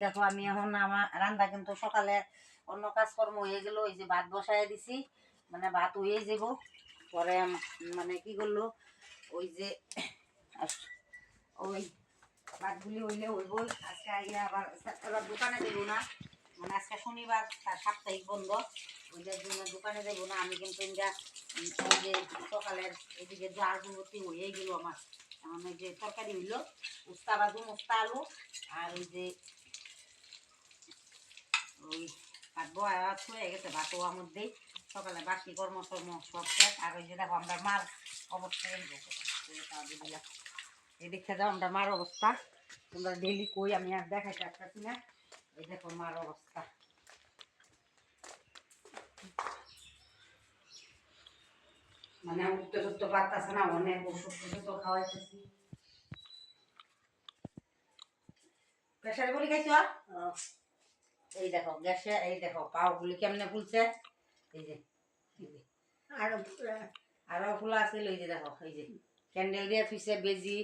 দেখো আমি এখন আমার রান্না কিন্তু সকালে অন্য কাজকর্ম হয়ে গেল, ওই যে ভাত বসায় দিছি, মানে ভাত হয়ে যাব। পরে মানে কি করলো, ওই যে ওই ভাতগুলি হইলে হইব। আজকে আইয়া আবার দোকানে দেবো না, মানে আজকে শনিবার, সাপ্তাহিক বন্ধ, ওইটার জন্য দোকানে দেবো না। আমি কিন্তু ওই যে সকালের এদিকে জারগুলোতে হয়ে গেল আমার। এখন ওই যে তরকারি হইলো উস্তা বাজু, মুস্তা আলু, আর ওই যে ওই ভাত বয়া হয়ে গেছে, ভাত হওয়ার মধ্যেই সকালে বাকি কর্মকর্ম সব শেষ। আর ওই যে দেখো আমরা মার অবস্থা এই দেখে যাও আমরা মার অবস্থা, তোমরা ডেলি কই আমি আর দেখাইতে পারছি না। এই দেখো মার অবস্থা, মানে উঠতে টুটতে পারতেছে না, অনেক ওষুধ তো খাওয়াইতেছি। প্রেশার গুলি খাইছো? এই দেখো গ্যাসে, এই দেখো পাও গুলি কেমনে ফুলছে, এই যে আরো ফুলা আছে। এই যে দেখো, এই যে ক্যান্ডেল দিয়ে থুইছে, বেজি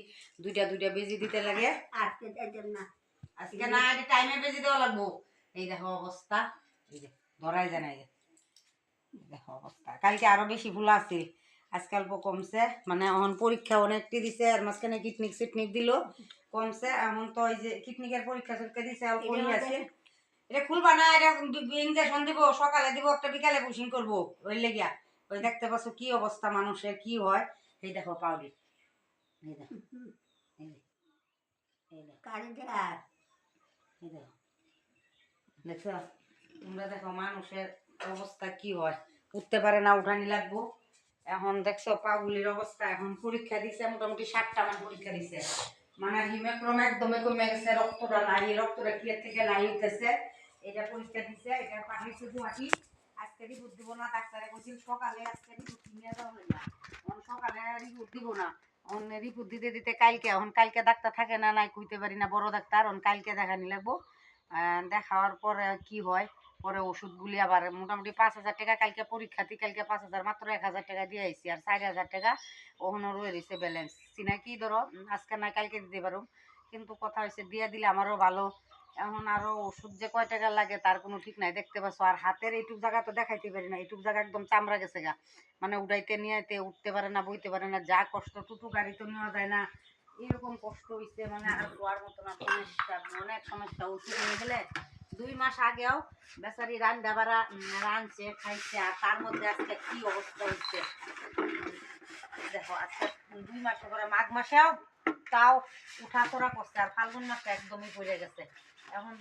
দুইটা দুইটা বেজি দিতে লাগে। আজকে না টাইমে বেজি দেওয়া লাগবো। এই দেখো অবস্থা, এই যে ধরাই যায় না। এই যে দেখো অবস্থা, কালকে আরো বেশি ফুলা আছে, আজকে অল্প কমছে। মানে এখন পরীক্ষা অনেকটি দিছে, আর মাঝখানে কিডনিক সিটনিক দিল, কমছে। এমন তো ওই যে কিডনিকের পরীক্ষা টরীক্ষা দিছে, অল্প আছে। এটা খুলবা না, এটা ইঞ্জেকশন দিব, সকালে দিব একটা, বিকালে বুশিং করবো। ওই লেগিয়া ওই দেখতে পাচ্ছ কি অবস্থা মানুষের, কি হয়। এই দেখো পাউডি, এই দেখো, এই দেখো, দেখছো তোমরা, দেখো মানুষের অবস্থা কি হয়, উঠতে পারে না, উঠানি লাগবো। এখন দেখছো পাগুলির অবস্থা, এখন পরীক্ষা দিছে মোটামুটি 7টা মান পরীক্ষা দিছে, মানে হিমোগ্লোবিন একদমই কমে গেছে, রক্তটা নাই, রক্তটা ক্লিয়ার থেকে নাই হইতেছে। এটা পরীক্ষা দিছে, এটা পাঠিয়েছে গুয়াহাটি। আজকে রিপোর্ট দিব না, ডাক্তারে বলছিল সকালে, আজকে রিপোর্ট নিয়ে যাওয়া হয় না, সকালে রিপোর্ট দিব না। রিপোর্ট দিতে দিতে কালকে, এখন কালকে ডাক্তার থাকে না নাই কইতে পারি না, বড় ডাক্তার, কালকে দেখানি লাগবো। দেখাওয়ার পরে কি হয়, পরে ওষুধগুলি আবার মোটামুটি 5,000 টাকা কালকে পরীক্ষাতে, কালকে 5,000, মাত্র 1,000 টাকা দিয়ে আইসি, আর 4,000 টাকা ওখানে রয়ে দিছে ব্যালেন্স। চিনাকি ধরো আজকে না কালকে দিতে পারো, কিন্তু কথা হয়েছে দিয়ে দিলে আমারও ভালো। এখন আরো ওষুধ যে কয় টাকা লাগে তার কোনো ঠিক নাই, দেখতে পাচ্ছ। আর হাতের এইটুক জায়গা তো দেখাইতে পারি না, এইটুক জায়গা একদম চামড়া গেছে গা, মানে উঠাইতে নিয়ে উঠতে পারে না, বইতে পারে না, যা কষ্ট, টুটু গাড়ি তো নেওয়া যায় না, এরকম কষ্ট হয়েছে। মানে আর গোয়ার মতো না, সমস্যা, অনেক সমস্যা। ওষুধ নিয়ে গেলে 2 মাস আগেও বেচারি রান্না বাড়া রাঁধছে, খাইছে, আর তার মধ্যে আজকে কি অবস্থা হচ্ছে দেখো। আজকে 2 মাস পরে, মাঘ মাসেও তাও উঠা তোরা করছে, আর ফাল্গুন মাসে একদমই পড়ে গেছে। এখন